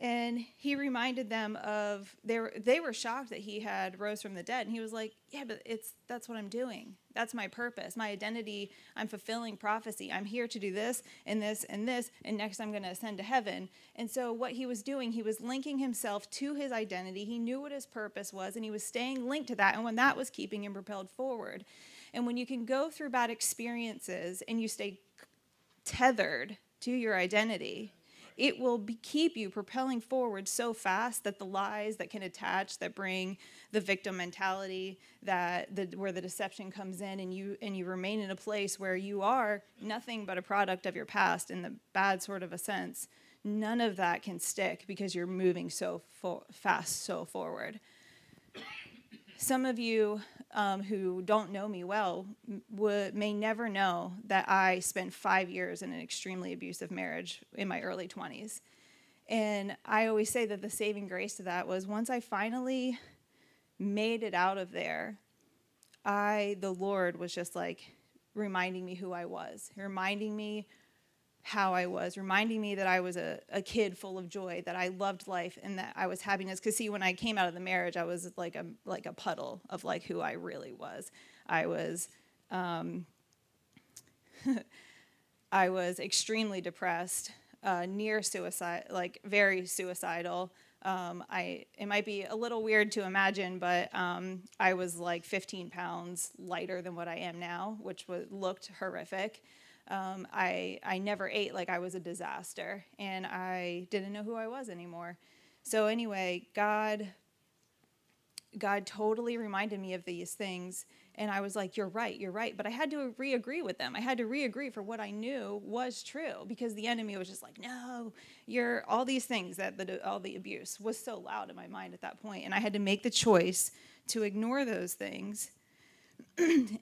And he reminded them of, they were shocked that he had rose from the dead. And he was like, yeah, but that's what I'm doing. That's my purpose, my identity. I'm fulfilling prophecy. I'm here to do this and this and this. And next I'm going to ascend to heaven. And so what he was doing, he was linking himself to his identity. He knew what his purpose was, and he was staying linked to that. And when that was keeping him propelled forward. And when you can go through bad experiences and you stay tethered to your identity, it will keep you propelling forward so fast that the lies that can attach, that bring the victim mentality, where the deception comes in, and you remain in a place where you are nothing but a product of your past in the bad sort of a sense. None of that can stick because you're moving so fast, so forward. Some of you who don't know me well may never know that I spent 5 years in an extremely abusive marriage in my early 20s. And I always say that the saving grace to that was once I finally made it out of there, the Lord was just like reminding me who I was, reminding me how I was, reminding me that I was a kid full of joy, that I loved life, and that I was happiness. Because see, when I came out of the marriage, I was like a puddle of like who I really was. I was I was extremely depressed, near suicide, like very suicidal. It might be a little weird to imagine, but I was like 15 pounds lighter than what I am now, which looked horrific. I never ate, like I was a disaster, and I didn't know who I was anymore. So anyway, God totally reminded me of these things, and I was like, you're right. But I had to re-agree with them. I had to re-agree for what I knew was true, because the enemy was just like, no, you're all these things, all the abuse was so loud in my mind at that point, and I had to make the choice to ignore those things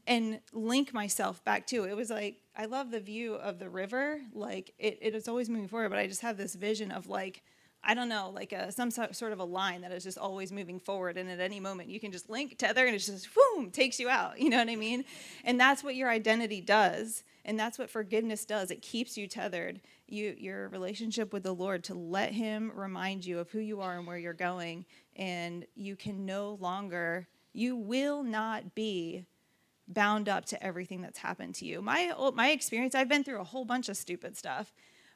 and link myself back to it. It was like, I love the view of the river. Like it is always moving forward, but I just have this vision of like, I don't know, like some sort of a line that is just always moving forward. And at any moment you can just link tether and it just boom, takes you out. You know what I mean? And that's what your identity does. And that's what forgiveness does. It keeps you tethered. Your relationship with the Lord, to let him remind you of who you are and where you're going. And you can no longer, you will not be bound up to everything that's happened to you. My experience, I've been through a whole bunch of stupid stuff,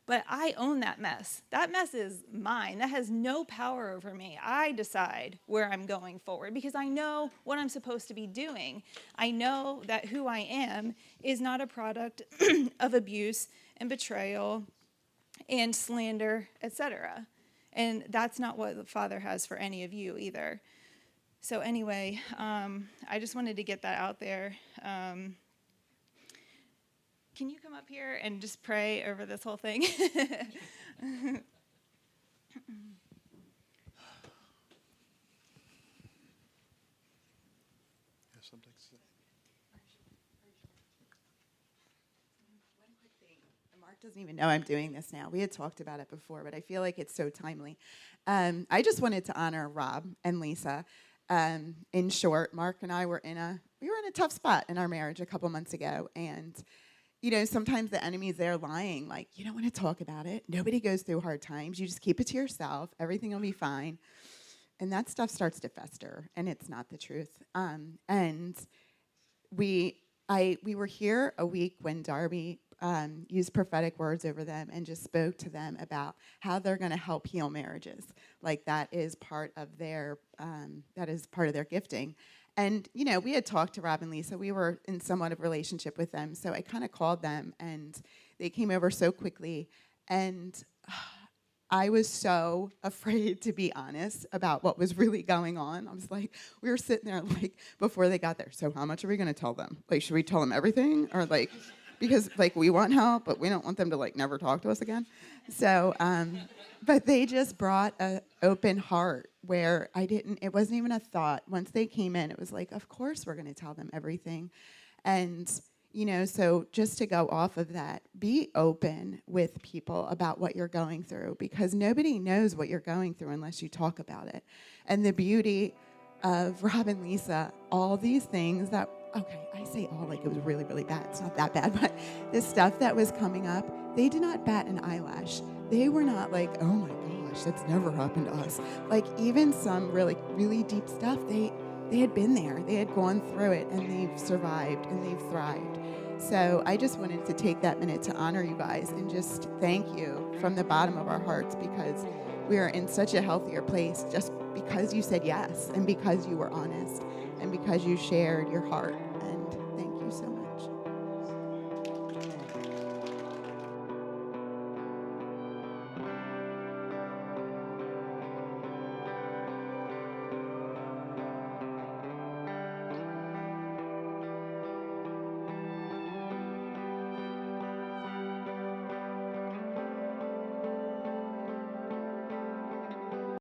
but I own that mess. That mess is mine. That has no power over me. I decide where I'm going forward because I know what I'm supposed to be doing. I know that who I am is not a product of abuse and betrayal and slander, etc. And that's not what the Father has for any of you either. So anyway, I just wanted to get that out there. Can you come up here and just pray over this whole thing? Mark doesn't even know I'm doing this now. We had talked about it before, but I feel like it's so timely. I just wanted to honor Rob and Lisa. In short, Mark and I were in a tough spot in our marriage a couple months ago, and sometimes the enemy's there lying, like, you don't want to talk about it. Nobody goes through hard times. You just keep it to yourself. Everything will be fine. And that stuff starts to fester, and it's not the truth. And we were here a week when Darby used prophetic words over them and just spoke to them about how they're going to help heal marriages. Like that is part of their gifting. And, we had talked to Rob and Lisa. We were in somewhat of a relationship with them. So I kind of called them, and they came over so quickly. And I was so afraid to be honest about what was really going on. I was like, we were sitting there, like, before they got there. So how much are we going to tell them? Like, should we tell them everything? Or, like, because, like, we want help, but we don't want them to, like, never talk to us again. So, but they just brought an open heart where it wasn't even a thought. Once they came in, it was like, of course we're going to tell them everything. And, so just to go off of that, be open with people about what you're going through, because nobody knows what you're going through unless you talk about it. And the beauty of Rob and Lisa, all these things that, okay, I say all like it was really, really bad. It's not that bad, but the stuff that was coming up, they did not bat an eyelash. They were not like, oh my gosh, that's never happened to us. Like even some really, really deep stuff, they had been there. They had gone through it, and they've survived, and they've thrived. So I just wanted to take that minute to honor you guys and just thank you from the bottom of our hearts, because we are in such a healthier place just because you said yes, and because you were honest, and because you shared your heart.